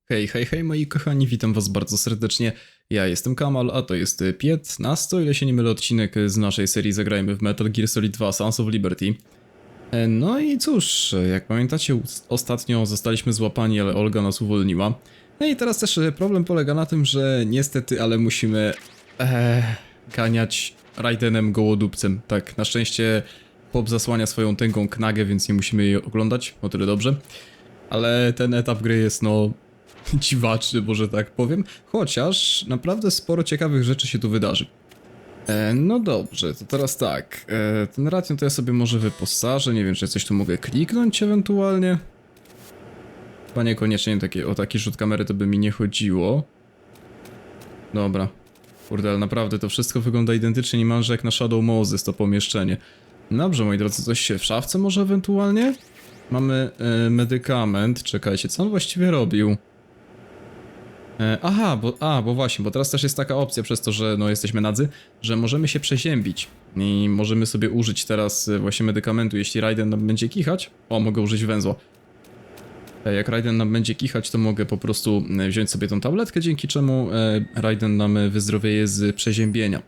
Hej, hej, hej moi kochani, witam was bardzo serdecznie. Ja jestem KaMaL, a to jest 15, o ile się nie mylę, odcinek z naszej serii Zagrajmy w Metal Gear Solid 2 Sons of Liberty. No i cóż, jak pamiętacie, ostatnio zostaliśmy złapani, ale Olga nas uwolniła. No i teraz też problem polega na tym, że niestety, ale musimy ganiać Raidenem gołodupcem. Tak, na szczęście Pop zasłania swoją tęgą knagę, więc nie musimy jej oglądać, o tyle dobrze. Ale ten etap gry jest dziwaczny, może tak powiem, chociaż naprawdę sporo ciekawych rzeczy się tu wydarzy. No dobrze, to teraz tak, ten radion to ja sobie może wyposażę, nie wiem, czy coś tu mogę kliknąć ewentualnie. Chyba niekoniecznie o taki rzut kamery to by mi nie chodziło. Dobra, kurde, ale naprawdę to wszystko wygląda identycznie niemalże jak na Shadow Moses to pomieszczenie. Dobrze, moi drodzy, coś się w szafce może ewentualnie? Mamy medykament, czekajcie, co on właściwie robił? Aha, bo właśnie, bo teraz też jest taka opcja przez to, że jesteśmy nadzy, że możemy się przeziębić i możemy sobie użyć teraz właśnie medykamentu, jeśli Raiden nam będzie kichać. O, mogę użyć węzła. Jak Raiden nam będzie kichać, to mogę po prostu wziąć sobie tą tabletkę, dzięki czemu Raiden nam wyzdrowieje z przeziębienia.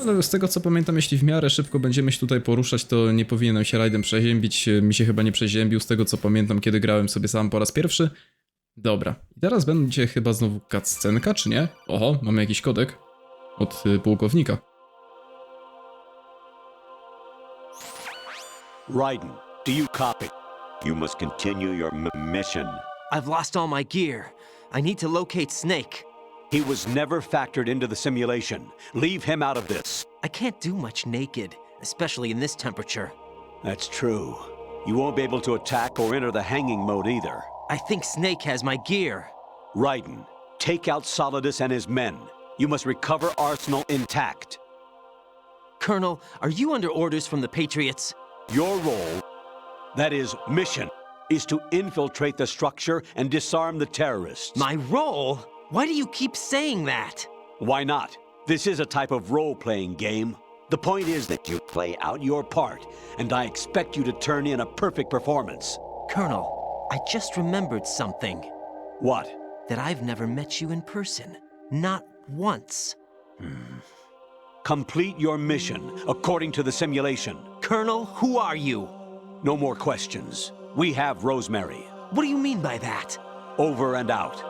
Ale z tego co pamiętam, jeśli w miarę szybko będziemy się tutaj poruszać, to nie powinienem się Raiden przeziębić. Mi się chyba nie przeziębił, z tego co pamiętam, kiedy grałem sobie sam po raz pierwszy. Dobra, i teraz będzie chyba znowu cutscenka, czy nie? Oho, mamy jakiś kodek od pułkownika. Raiden, do you copy? You must continue your mission. I've lost all my gear. I need to locate Snake. He was never factored into the simulation. Leave him out of this. I can't do much naked, especially in this temperature. That's true. You won't be able to attack or enter the hanging mode either. I think Snake has my gear. Raiden, take out Solidus and his men. You must recover Arsenal intact. Colonel, are you under orders from the Patriots? Your role, that is, mission, is to infiltrate the structure and disarm the terrorists. My role? Why do you keep saying that? Why not? This is a type of role-playing game. The point is that you play out your part, and I expect you to turn in a perfect performance. Colonel, I just remembered something. What? That I've never met you in person. Not once. Complete your mission according to the simulation. Colonel, who are you? No more questions. We have Rosemary. What do you mean by that? Over and out.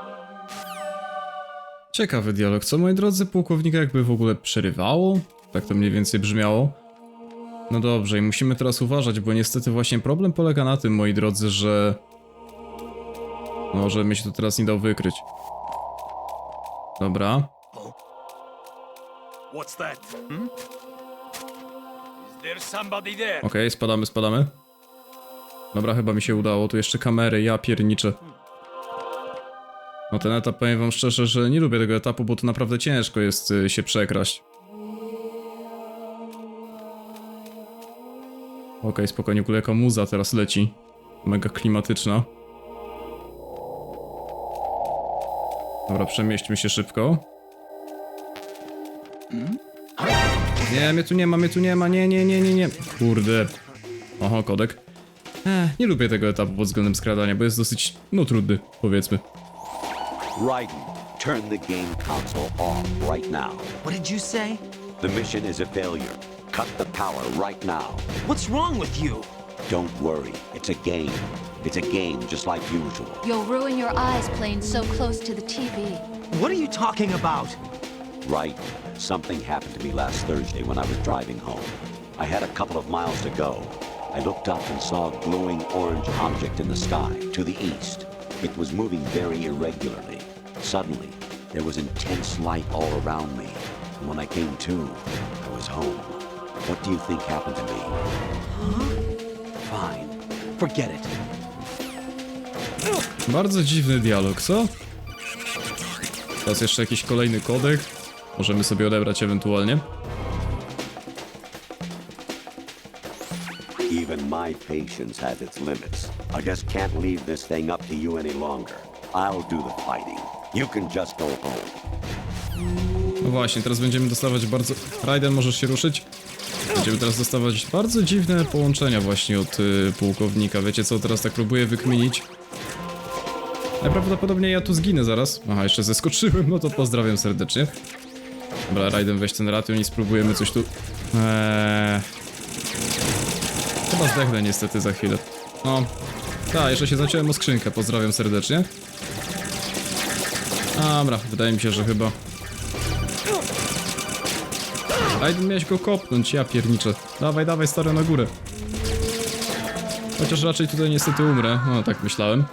Ciekawy dialog, co moi drodzy, pułkownika jakby w ogóle przerywało? Tak to mniej więcej brzmiało. No dobrze, i musimy teraz uważać, bo niestety właśnie problem polega na tym, moi drodzy, że... że mi się to teraz nie dał wykryć. Dobra. What's that? Is there somebody there? Okej, spadamy. Dobra, chyba mi się udało, tu jeszcze kamery, ja pierniczę. No ten etap, powiem wam szczerze, że nie lubię tego etapu, bo to naprawdę ciężko jest się przekraść. Okej, spokojnie, w ogóle jaka muza teraz leci. Mega klimatyczna. Dobra, przemieśćmy się szybko. Nie, mnie tu nie ma, nie. Kurde. Oho, kodek. Nie lubię tego etapu pod względem skradania, bo jest dosyć, trudny, powiedzmy. Raiden, turn the game console off right now. What did you say? The mission is a failure. Cut the power right now. What's wrong with you? Don't worry, it's a game. It's a game just like usual. You'll ruin your eyes playing so close to the TV. What are you talking about? Right. Something happened to me last Thursday when I was driving home. I had a couple of miles to go. I looked up and saw a glowing orange object in the sky to the east. It was moving very irregularly. Suddenly, there was intense light all around me. And when I came to, I was home. What do you think happened to me? Huh? Fine. Forget it. Bardzo dziwny dialog, co? Teraz jeszcze jakiś kolejny kodek. Możemy sobie odebrać ewentualnie. Even my patience has its limits. I just can't leave this thing up to you any longer. I'll do the fighting. You can just go home. No właśnie, teraz będziemy dostawać bardzo... Raiden, możesz się ruszyć? Będziemy teraz dostawać bardzo dziwne połączenia właśnie od pułkownika. Wiecie co, teraz tak próbuję wykminić. Najprawdopodobniej ja tu zginę zaraz. Aha, jeszcze zeskoczyłem, no to pozdrawiam serdecznie. Dobra, Raiden, weź ten ration i spróbujemy coś tu... Chyba zdechnę niestety za chwilę. No, tak, jeszcze się zaciąłem o skrzynkę, pozdrawiam serdecznie. Dobra, wydaje mi się, że chyba... Raiden, miałeś go kopnąć, ja pierniczę. Dawaj, dawaj, stary, na górę. Chociaż raczej tutaj niestety umrę, no tak myślałem.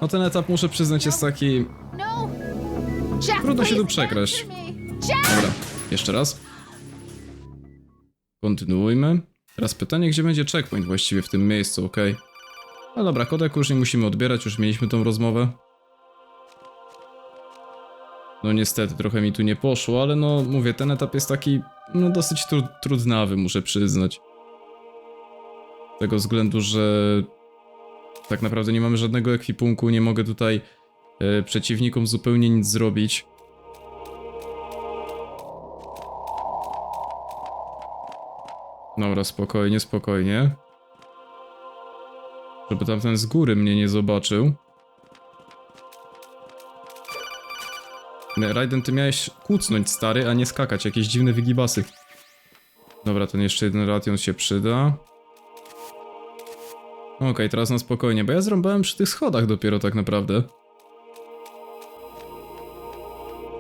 No ten etap, muszę przyznać, jest taki... No! Jack, Trudno się tu please przekraść. answer me. Jack! Dobra, jeszcze raz. Kontynuujmy. Teraz pytanie, gdzie będzie checkpoint właściwie w tym miejscu, okej. No dobra, kodeku już nie musimy odbierać, już mieliśmy tą rozmowę. No niestety, trochę mi tu nie poszło, ale no mówię, ten etap jest taki, no dosyć trudnawy, muszę przyznać. Z tego względu, że tak naprawdę nie mamy żadnego ekwipunku, nie mogę tutaj przeciwnikom zupełnie nic zrobić. Dobra, spokojnie, spokojnie. Żeby tamten z góry mnie nie zobaczył. Raiden, ty miałeś kucnąć, stary, a nie skakać, jakieś dziwne wygibasy. Dobra, ten jeszcze jeden ration się przyda. Okej, teraz na spokojnie, bo ja zrąbałem przy tych schodach dopiero tak naprawdę.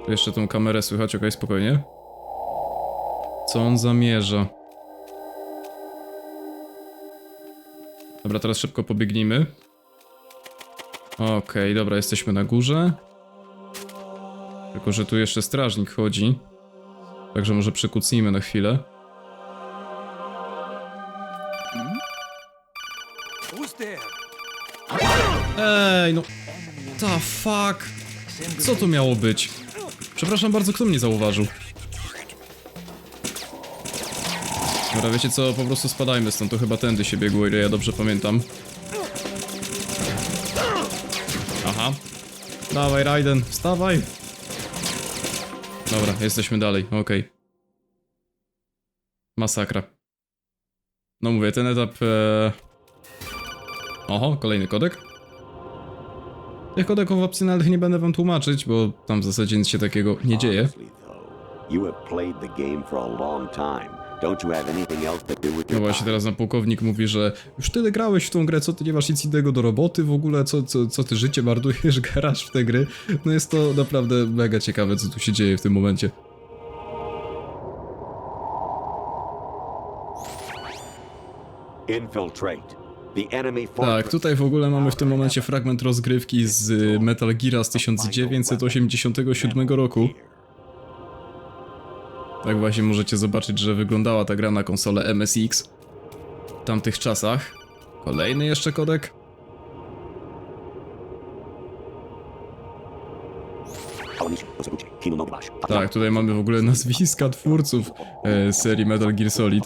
Tu jeszcze tą kamerę słychać, okej, spokojnie. Co on zamierza? Dobra, teraz szybko pobiegnijmy. Okej, dobra, jesteśmy na górze. Tylko że tu jeszcze strażnik chodzi. Także może przykucnijmy na chwilę. Ej, no... Ta fuck! Co to miało być? Przepraszam bardzo, kto mnie zauważył? Dobra, wiecie co? Po prostu spadajmy stąd, to chyba tędy się biegło, ile ja dobrze pamiętam. Aha. Dawaj, Raiden, wstawaj! Dobra, jesteśmy dalej, okej. Masakra. No mówię, ten etap... Oho, kolejny kodek. Tych kodeków opcjonalnych nie będę wam tłumaczyć, bo tam w zasadzie nic się takiego nie dzieje. No właśnie, teraz na pułkownik mówi, że już tyle grałeś w tą grę, co ty nie masz nic innego do roboty w ogóle, co ty życie marnujesz, grasz w te gry. No jest to naprawdę mega ciekawe, co tu się dzieje w tym momencie. Tak, tutaj w ogóle mamy w tym momencie fragment rozgrywki z Metal Geara z 1987 roku. Tak właśnie możecie zobaczyć, że wyglądała ta gra na konsolę MSX w tamtych czasach. Kolejny jeszcze kodek. Tak, tutaj mamy w ogóle nazwiska twórców serii Metal Gear Solid.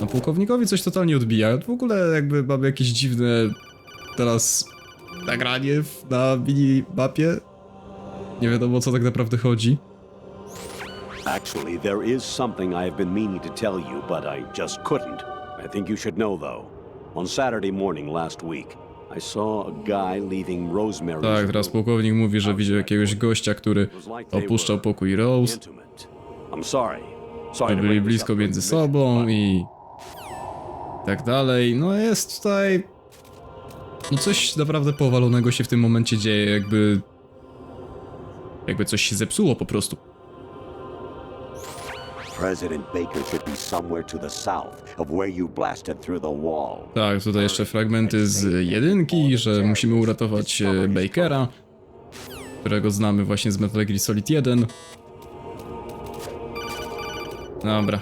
No pułkownikowi coś totalnie odbija. W ogóle jakby mamy jakieś dziwne teraz nagranie na minimapie. Nie wiadomo, o co tak naprawdę chodzi. Actually, there is something I have been meaning to tell you, but I just couldn't. I think you should know, though. On Saturday morning last week, I saw a guy leaving Rosemary's. Tak, teraz pułkownik mówi, że widział jakiegoś gościa, który opuszczał pokój Rose. Że byli blisko między sobą i tak dalej. No jest tutaj... No coś naprawdę powalonego się w tym momencie dzieje, jakby coś się zepsuło po prostu. President Baker should be somewhere to the south of where you blasted through the wall. Tak, tutaj jeszcze fragmenty z jedynki, że musimy uratować Bakera, którego znamy właśnie z Metal Gear Solid 1. Dobra.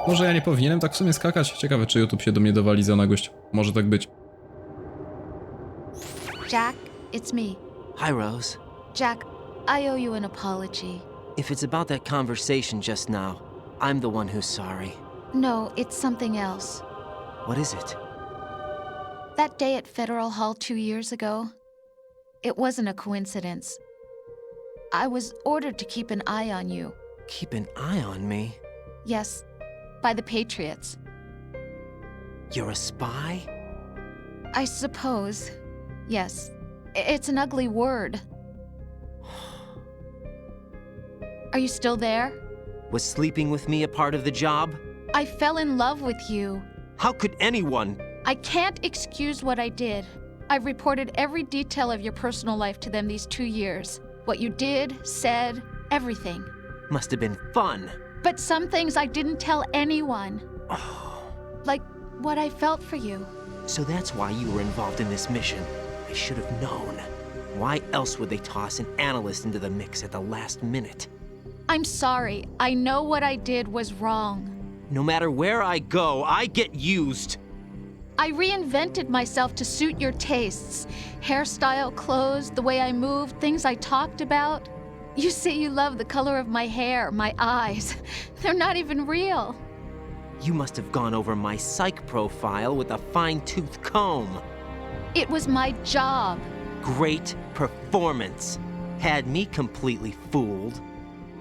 Może ja nie powinienem tak w sumie skakać? Ciekawe, czy YouTube się do mnie dowali za nagość. Może tak być. Jack, it's me. Hi, Rose. Jack, I owe you an apology. If it's about that conversation just now, I'm the one who's sorry. No, it's something else. What is it? That day at Federal Hall 2 years ago, it wasn't a coincidence. I was ordered to keep an eye on you. Keep an eye on me? Yes, by the Patriots. You're a spy? I suppose. Yes. It's an ugly word. Are you still there? Was sleeping with me a part of the job? I fell in love with you. How could anyone? I can't excuse what I did. I've reported every detail of your personal life to them these 2 years. What you did, said, everything. Must have been fun. But some things I didn't tell anyone. Oh, Like what I felt for you. so that's why you were involved in this mission. I should have known. Why else would they toss an analyst into the mix at the last minute? I'm sorry. I know what I did was wrong. No matter where I go, I get used. I reinvented myself to suit your tastes. Hairstyle, clothes, the way I moved, things I talked about. You say you love the color of my hair, my eyes. They're not even real. You must have gone over my psych profile with a fine-tooth comb. It was my job. Great performance. Had me completely fooled.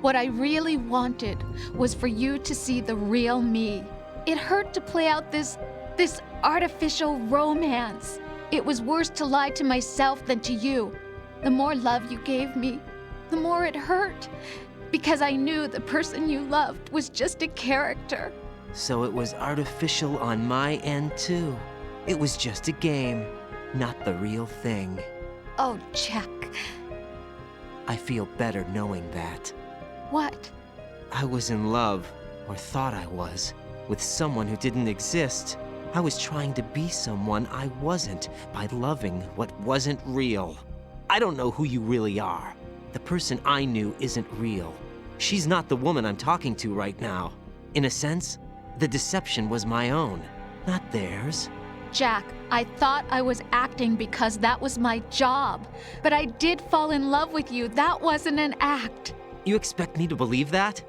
What I really wanted was for you to see the real me. It hurt to play out this artificial romance. It was worse to lie to myself than to you. The more love you gave me, the more it hurt. Because I knew the person you loved was just a character. So it was artificial on my end, too. It was just a game, not the real thing. Oh, Jack. I feel better knowing that. What? I was in love, or thought I was, with someone who didn't exist. I was trying to be someone I wasn't by loving what wasn't real. I don't know who you really are. The person I knew isn't real. She's not the woman I'm talking to right now. In a sense, the deception was my own, not theirs. Jack, I thought I was acting because that was my job. But I did fall in love with you. That wasn't an act. You expect me to believe that?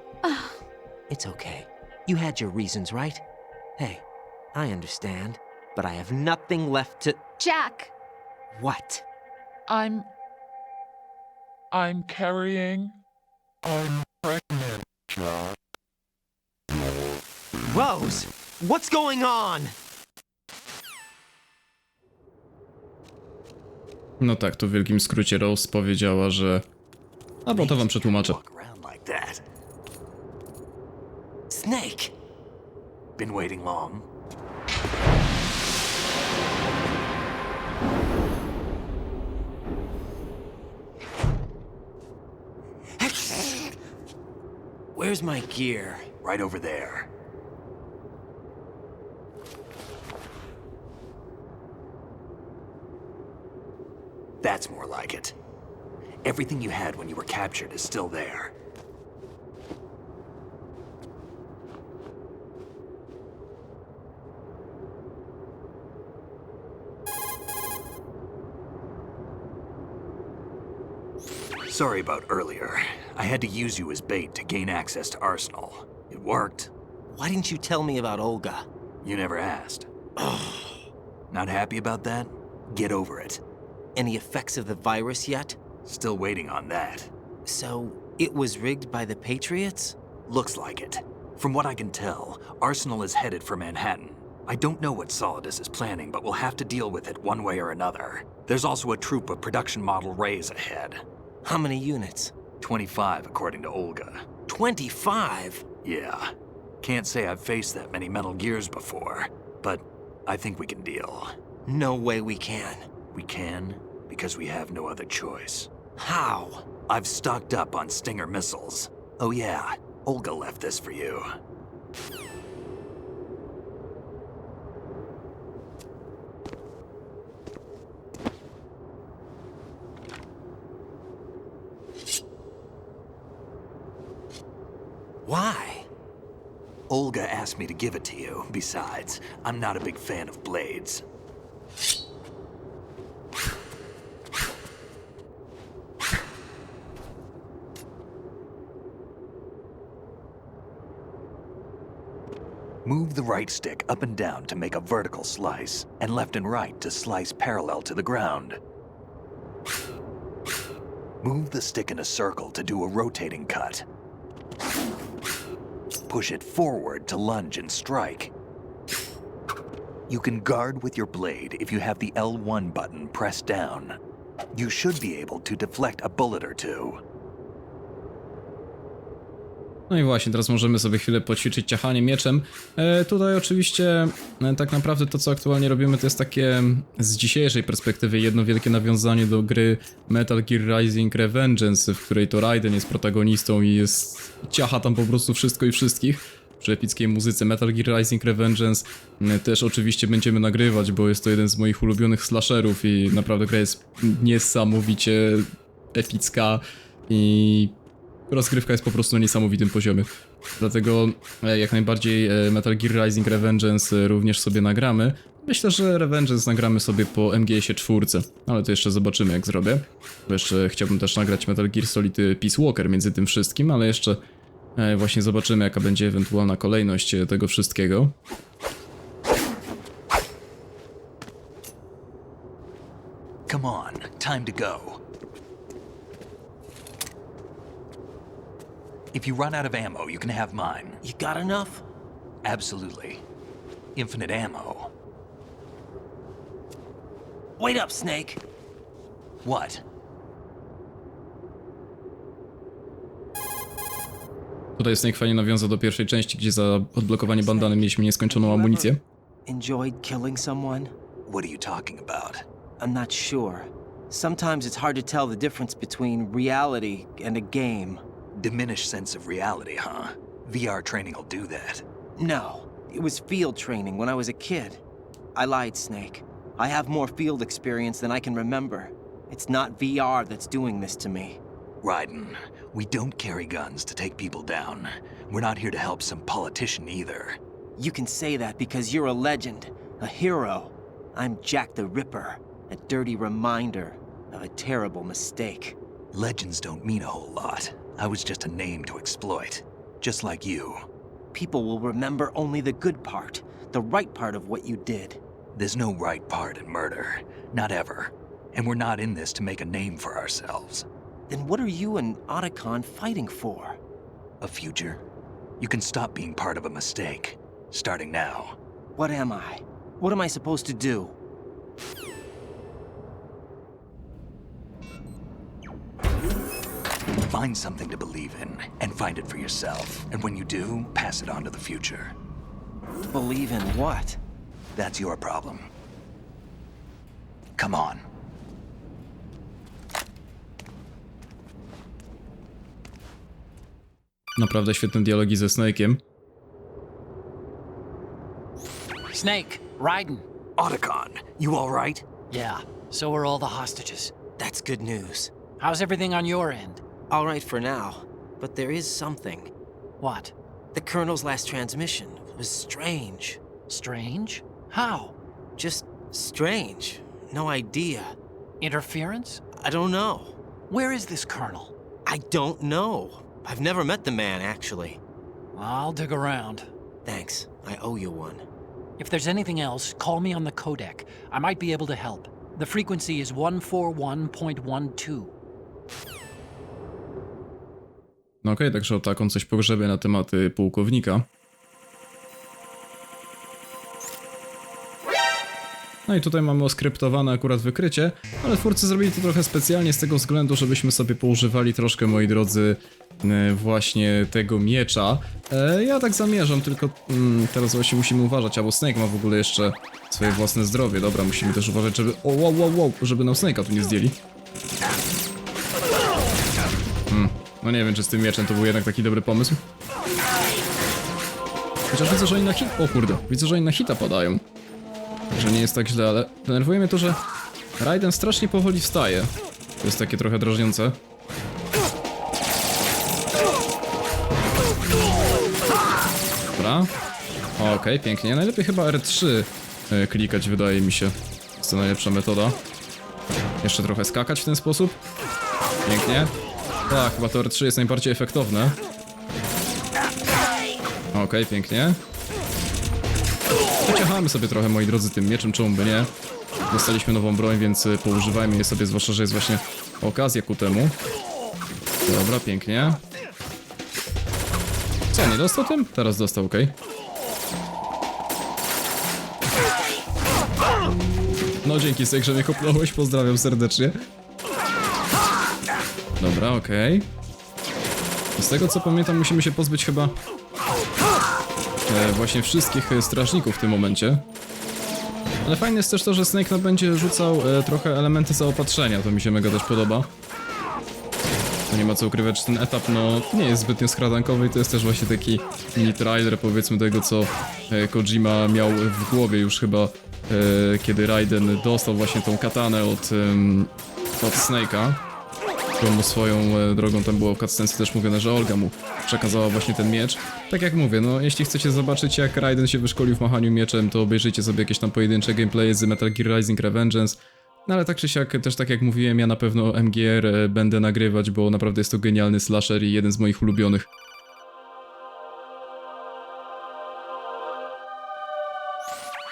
It's okay. You had your reasons, right? Hey, I understand, but I have nothing left to... Jack! What? I'm carrying. I'm pregnant, Jack. Rose, what's going on? No tak, to w wielkim skrócie Rose powiedziała, że... A bo to wam przetłumaczę. Walk around like that. Snake! Been waiting long? Where's my gear? Right over there. That's more like it. Everything you had when you were captured is still there. Sorry about earlier. I had to use you as bait to gain access to Arsenal. It worked. Why didn't you tell me about Olga? You never asked. Not happy about that? Get over it. Any effects of the virus yet? Still waiting on that. So, it was rigged by the Patriots? Looks like it. From what I can tell, Arsenal is headed for Manhattan. I don't know what Solidus is planning, but we'll have to deal with it one way or another. There's also a troop of production model Rays ahead. How many units? 25, according to Olga. 25? Yeah. Can't say I've faced that many Metal Gears before, but I think we can deal. No way we can. We can, because we have no other choice. How? I've stocked up on Stinger missiles. Oh yeah, Olga left this for you. Why? Olga asked me to give it to you. Besides, I'm not a big fan of blades. Move the right stick up and down to make a vertical slice, and left and right to slice parallel to the ground. Move the stick in a circle to do a rotating cut. Push it forward to lunge and strike. You can guard with your blade if you have the L1 button pressed down. You should be able to deflect a bullet or two. No i właśnie, teraz możemy sobie chwilę poćwiczyć ciachanie mieczem. Tutaj oczywiście tak naprawdę to, co aktualnie robimy, to jest takie z dzisiejszej perspektywy jedno wielkie nawiązanie do gry Metal Gear Rising Revengeance, w której to Raiden jest protagonistą i ciacha tam po prostu wszystko i wszystkich. Przy epickiej muzyce Metal Gear Rising Revengeance też oczywiście będziemy nagrywać, bo jest to jeden z moich ulubionych slasherów i naprawdę gra jest niesamowicie epicka i rozgrywka jest po prostu na niesamowitym poziomie. Dlatego jak najbardziej Metal Gear Rising Revengeance również sobie nagramy. Myślę, że Revengeance nagramy sobie po MGS-ie 4, ale to jeszcze zobaczymy jak zrobię. Bo jeszcze chciałbym też nagrać Metal Gear Solid Peace Walker między tym wszystkim, ale jeszcze właśnie zobaczymy jaka będzie ewentualna kolejność tego wszystkiego. Come on, time to go. If you run out of ammo, you can have mine. You got enough? Absolutely. Infinite ammo. Wait up, Snake. What? Tutaj Snake fajnie nawiązał do pierwszej części, gdzie za odblokowanie bandany mieliśmy nieskończoną amunicję. Enjoyed killing someone? What are you talking about? I'm not sure. Sometimes it's hard to tell the difference between reality and a game. Diminished sense of reality, huh? VR training will do that. No, it was field training when I was a kid. I lied, Snake. I have more field experience than I can remember. It's not VR that's doing this to me. Raiden, we don't carry guns to take people down. We're not here to help some politician either. You can say that because you're a legend, a hero. I'm Jack the Ripper, a dirty reminder of a terrible mistake. Legends don't mean a whole lot. I was just a name to exploit, just like you. People will remember only the good part, the right part of what you did. There's no right part in murder, not ever. And we're not in this to make a name for ourselves. Then what are you and Otacon fighting for? A future? You can stop being part of a mistake, starting now. What am I? What am I supposed to do? Find something to believe in, and find it for yourself. And when you do, pass it on to the future. Believe in what? That's your problem. Come on. Naprawdę świetne dialogi ze Snake'iem. Snake, Raiden. Otacon, you all right? Yeah, so are all the hostages. That's good news. How's everything on your end? All right for now, but there is something. What? The Colonel's last transmission was strange. Strange? How? Just strange. No idea. Interference? I don't know. Where is this colonel? I don't know. I've never met the man, actually. I'll dig around. Thanks. I owe you one. If there's anything else, call me on the codec. I might be able to help. The frequency is 141.12. No okej, także Otacon coś pogrzebie na tematy pułkownika. No i tutaj mamy oskryptowane akurat wykrycie, ale twórcy zrobili to trochę specjalnie z tego względu, żebyśmy sobie poużywali troszkę, moi drodzy, właśnie tego miecza. Ja tak zamierzam, tylko teraz właśnie musimy uważać, albo Snake ma w ogóle jeszcze swoje własne zdrowie. Dobra, musimy też uważać, żeby... O, wow, żeby nam Snake'a tu nie zdjęli. No nie wiem, czy z tym mieczem to był jednak taki dobry pomysł. Chociaż widzę, że oni na hit... O kurde, widzę, że oni na hita padają. Że nie jest tak źle, ale denerwuje mnie to, że Raiden strasznie powoli wstaje. To jest takie trochę drażniące. Dobra. Okej, pięknie. Najlepiej chyba R3 klikać, wydaje mi się. Jest to najlepsza metoda. Jeszcze trochę skakać w ten sposób. Pięknie. Tak, chyba to R3 jest najbardziej efektowne. Okej, pięknie. Pociechamy sobie trochę, moi drodzy, tym mieczem, czemu by nie. Dostaliśmy nową broń, więc poużywajmy je sobie, zwłaszcza, że jest właśnie okazja ku temu. Dobra, pięknie. Co, nie dostał tym? Teraz dostał, okej. No dzięki, Snake, że mnie kopnąłeś, pozdrawiam serdecznie. Dobra, okej. Z tego co pamiętam, musimy się pozbyć chyba właśnie wszystkich strażników w tym momencie. Ale fajne jest też to, że Snake no, będzie rzucał trochę elementy zaopatrzenia, to mi się mega też podoba. To nie ma co ukrywać, że ten etap no nie jest zbytnio skradankowy i to jest też właśnie taki mini trailer powiedzmy tego, co Kojima miał w głowie już chyba, kiedy Raiden dostał właśnie tą katanę od Snake'a. Którą swoją drogą tam było w cutscence też mówione, że Olga mu przekazała właśnie ten miecz. Tak jak mówię, no jeśli chcecie zobaczyć jak Raiden się wyszkolił w machaniu mieczem, to obejrzyjcie sobie jakieś tam pojedyncze gameplaye z Metal Gear Rising Revengeance. No ale tak czy siak, też tak jak mówiłem, ja na pewno MGR będę nagrywać, bo naprawdę jest to genialny slasher i jeden z moich ulubionych.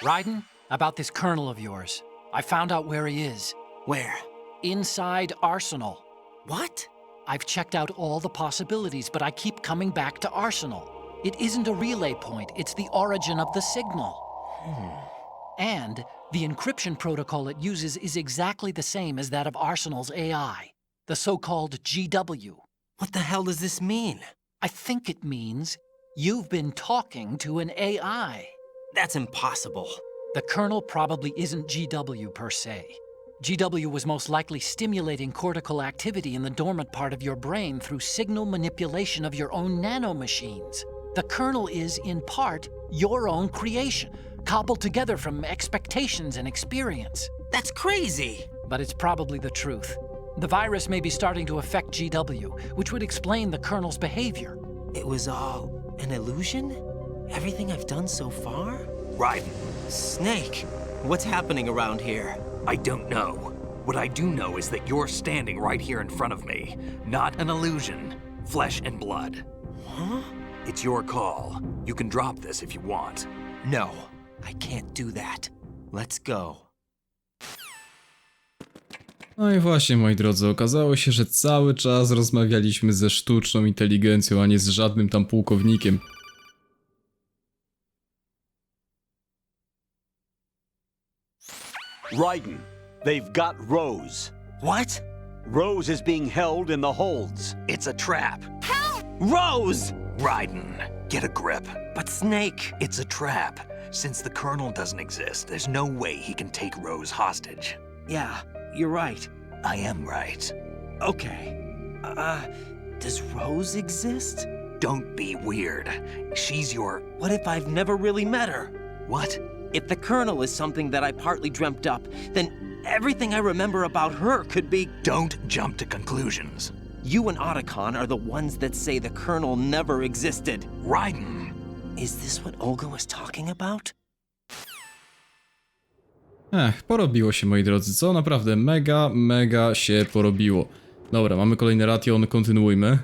Raiden, about this colonel of yours. I found out where he is. Where? Inside Arsenal. What? I've checked out all the possibilities, but I keep coming back to Arsenal. It isn't a relay point, it's the origin of the signal. And the encryption protocol it uses is exactly the same as that of Arsenal's AI, the so-called GW. What the hell does this mean? I think it means you've been talking to an AI. That's impossible. The Colonel probably isn't GW per se. GW was most likely stimulating cortical activity in the dormant part of your brain through signal manipulation of your own nanomachines. The Colonel is, in part, your own creation, cobbled together from expectations and experience. That's crazy. But it's probably the truth. The virus may be starting to affect GW, which would explain the Colonel's behavior. It was all an illusion? Everything I've done so far? Raiden, Snake, what's happening around here? I don't know. What I do know is that you're standing right here in front of me. Not an illusion. Flesh and blood. Huh? It's your call. You can drop this if you want. No, I can't do that. Let's go. No i właśnie, moi drodzy, okazało się, że cały czas rozmawialiśmy ze sztuczną inteligencją, a nie z żadnym tam pułkownikiem. Raiden, they've got Rose. What? Rose is being held in the holds. It's a trap. Rose! Raiden, get a grip. But Snake... It's a trap. Since the Colonel doesn't exist, there's no way he can take Rose hostage. Yeah, you're right. I am right. Okay. Does Rose exist? Don't be weird. She's your... What if I've never really met her? What? If the Colonel is something that I partly dreamt up, then everything I remember about her could be... Don't jump to conclusions. You and Otacon are the ones that say the Colonel never existed. Raiden! Is this what Olga was talking about? Porobiło się, moi drodzy, co? Naprawdę mega się porobiło. Dobra, mamy kolejny ration, kontynuujmy.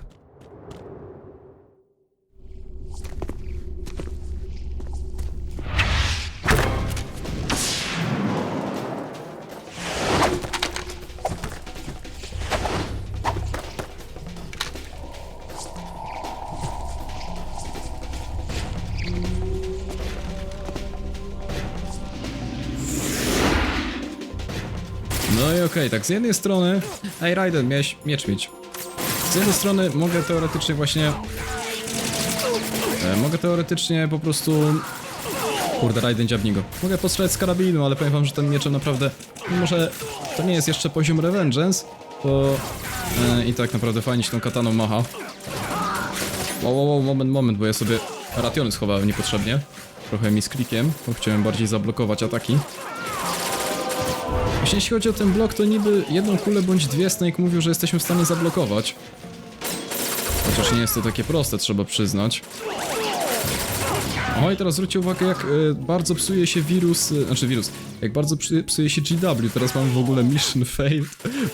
No i okej, tak z jednej strony... Ej, Raiden, miałeś miecz mieć. Z jednej strony mogę teoretycznie właśnie... mogę teoretycznie po prostu... Kurde, Raiden, dziabnij go. Mogę postrzelać z karabinu, ale powiem wam, że ten mieczem naprawdę... Mimo, że to nie jest jeszcze poziom Revengeance, to... I tak naprawdę fajnie się tą kataną macha. Wow, moment, bo ja sobie rationy schowałem niepotrzebnie. Trochę mi z klikiem, bo chciałem bardziej zablokować ataki. Jeśli chodzi o ten blok, to niby jedną kulę bądź dwie Snake mówił, że jesteśmy w stanie zablokować. Chociaż nie jest to takie proste, trzeba przyznać. O, i teraz zwróćcie uwagę, jak bardzo psuje się jak bardzo psuje się GW. Teraz mamy w ogóle mission failed,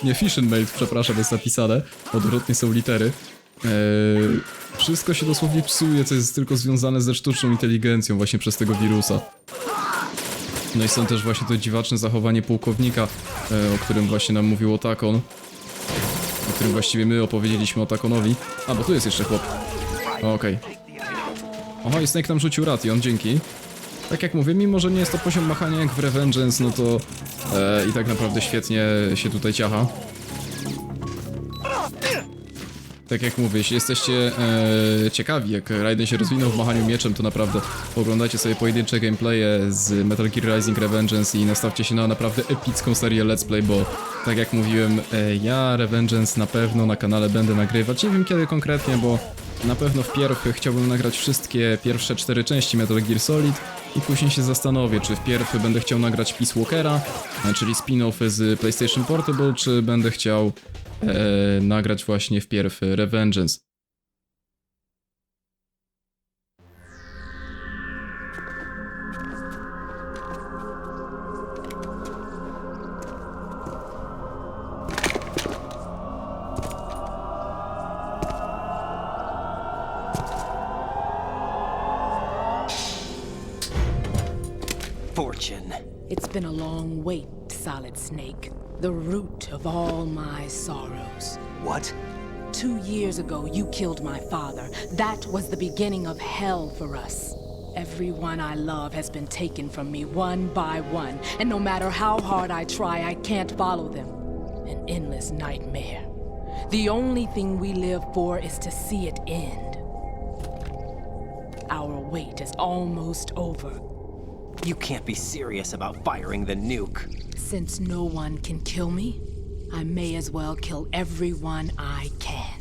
nie fission made, przepraszam, jest napisane. Odwrotnie są litery. Wszystko się dosłownie psuje, co jest tylko związane ze sztuczną inteligencją właśnie przez tego wirusa. No i są też właśnie to dziwaczne zachowanie pułkownika, o którym właśnie nam mówił Otacon. O którym właściwie my opowiedzieliśmy Otaconowi. A, bo tu jest jeszcze chłop. Okej. Oho, i Snake nam rzucił ration, dzięki. tak jak mówię, mimo że nie jest to poziom machania jak w Revengeance, no to i tak naprawdę świetnie się tutaj ciacha. Tak jak mówię, jeśli jesteście ciekawi, jak Raiden się rozwinął w machaniu mieczem, to naprawdę oglądajcie sobie pojedyncze gameplaye z Metal Gear Rising Revengeance i nastawcie się na naprawdę epicką serię Let's Play, bo tak jak mówiłem, ja Revengeance na pewno na kanale będę nagrywać. Nie wiem kiedy konkretnie, bo na pewno wpierw chciałbym nagrać wszystkie pierwsze 4 części Metal Gear Solid i później się zastanowię, czy wpierw będę chciał nagrać Peace Walkera, czyli spin-off z PlayStation Portable, czy będę chciał nagrać właśnie wpierw Revengeance. Fortune. It's been a long wait, Solid Snake. The root of all my sorrows. What? 2 years ago, you killed my father. That was the beginning of hell for us. Everyone I love has been taken from me one by one, and no matter how hard I try, I can't follow them. An endless nightmare. The only thing we live for is to see it end. Our wait is almost over. You can't be serious about firing the nuke. Since no one can kill me, I may as well kill everyone I can.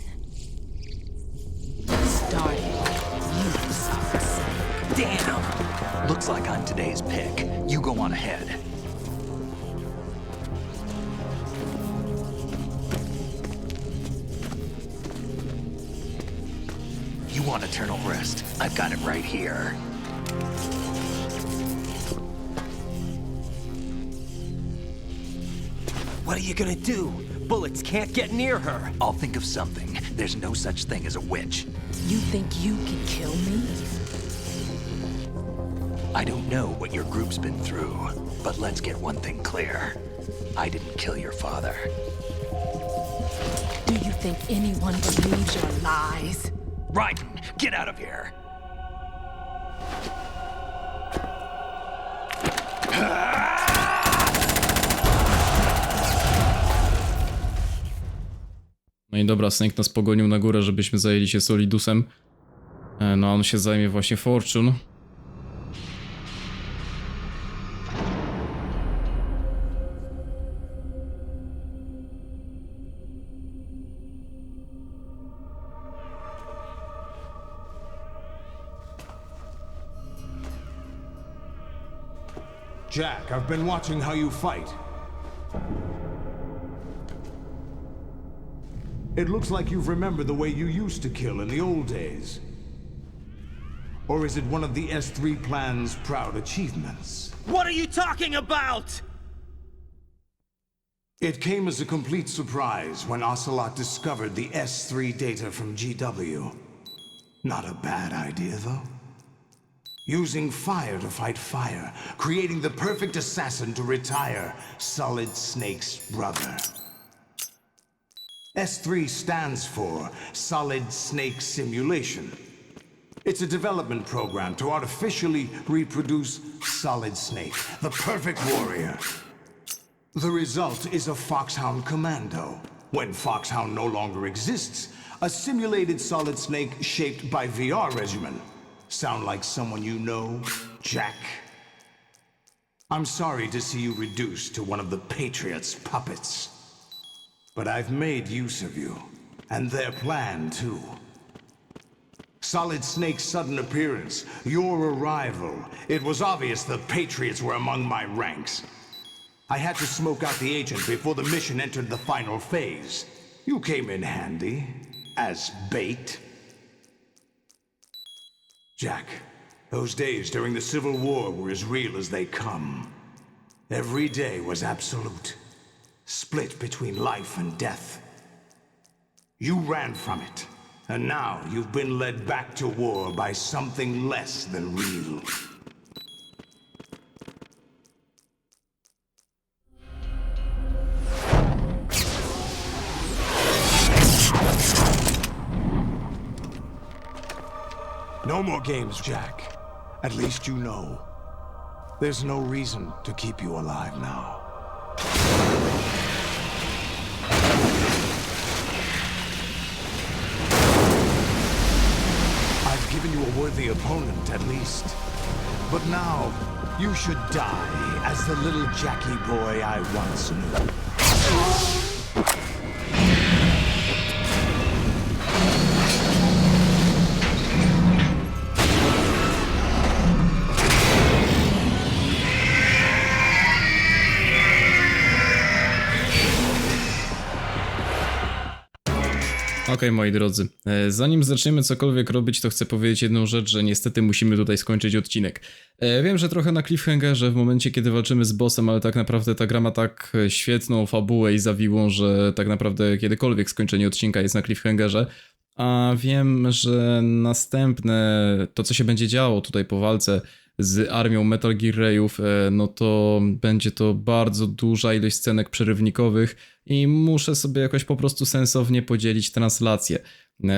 Starting with you, Solid Snake. Damn! Looks like I'm today's pick. You go on ahead. You want eternal rest? I've got it right here. What are you gonna do? Bullets can't get near her. I'll think of something. There's no such thing as a witch. You think you can kill me? I don't know what your group's been through, but let's get one thing clear. I didn't kill your father. Do you think anyone believes your lies? Raiden, get out of here! No i dobra, Snake nas pogonił na górę, żebyśmy zajęli się Solidusem. No a on się zajmie właśnie Fortune. Jack, I've been watching how you fight. It looks like you've remembered the way you used to kill in the old days. Or is it one of the S3 plan's proud achievements? What are you talking about? It came as a complete surprise when Ocelot discovered the S3 data from GW. Not a bad idea, though. Using fire to fight fire, creating the perfect assassin to retire Solid Snake's brother. S3 stands for Solid Snake Simulation. It's a development program to artificially reproduce Solid Snake, the perfect warrior. The result is a Foxhound Commando. When Foxhound no longer exists, a simulated Solid Snake shaped by VR regimen. Sound like someone you know, Jack? I'm sorry to see you reduced to one of the Patriots' puppets. But I've made use of you, and their plan too. Solid Snake's sudden appearance, your arrival, it was obvious the Patriots were among my ranks. I had to smoke out the agent before the mission entered the final phase. You came in handy, as bait. Jack, those days during the Civil War were as real as they come. Every day was absolute, split between life and death. You ran from it, and now you've been led back to war by something less than real. No more games, Jack. At least you know. There's no reason to keep you alive now. I've given you a worthy opponent, at least. But now, you should die as the little Jackie boy I once knew. Okej, moi drodzy, zanim zaczniemy cokolwiek robić, to chcę powiedzieć jedną rzecz, że niestety musimy tutaj skończyć odcinek. Wiem, że trochę na cliffhangerze w momencie, kiedy walczymy z bossem, ale tak naprawdę ta gra ma tak świetną fabułę i zawiłą, że tak naprawdę kiedykolwiek skończenie odcinka jest na cliffhangerze. A wiem, że następne, to co się będzie działo tutaj po walce z armią Metal Gear Rayów, no to będzie to bardzo duża ilość scenek przerywnikowych i muszę sobie jakoś po prostu sensownie podzielić translację.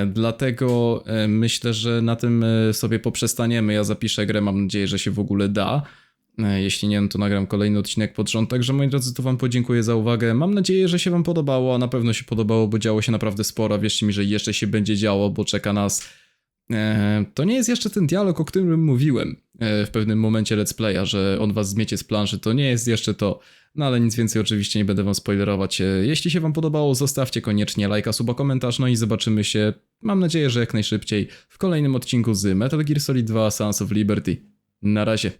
Dlatego myślę, że na tym sobie poprzestaniemy. Ja zapiszę grę, mam nadzieję, że się w ogóle da. Jeśli nie, no to nagram kolejny odcinek pod rząd. Także moi drodzy, to wam podziękuję za uwagę. Mam nadzieję, że się wam podobało, a na pewno się podobało, bo działo się naprawdę sporo. Wierzcie mi, że jeszcze się będzie działo, bo czeka nas... To nie jest jeszcze ten dialog, o którym mówiłem w pewnym momencie let's playa, że on was zmiecie z planszy, to nie jest jeszcze to. No ale nic więcej oczywiście nie będę wam spoilerować. Jeśli się wam podobało, zostawcie koniecznie lajka, suba, komentarz, no i zobaczymy się, mam nadzieję, że jak najszybciej w kolejnym odcinku z Metal Gear Solid 2 Sons of Liberty. Na razie.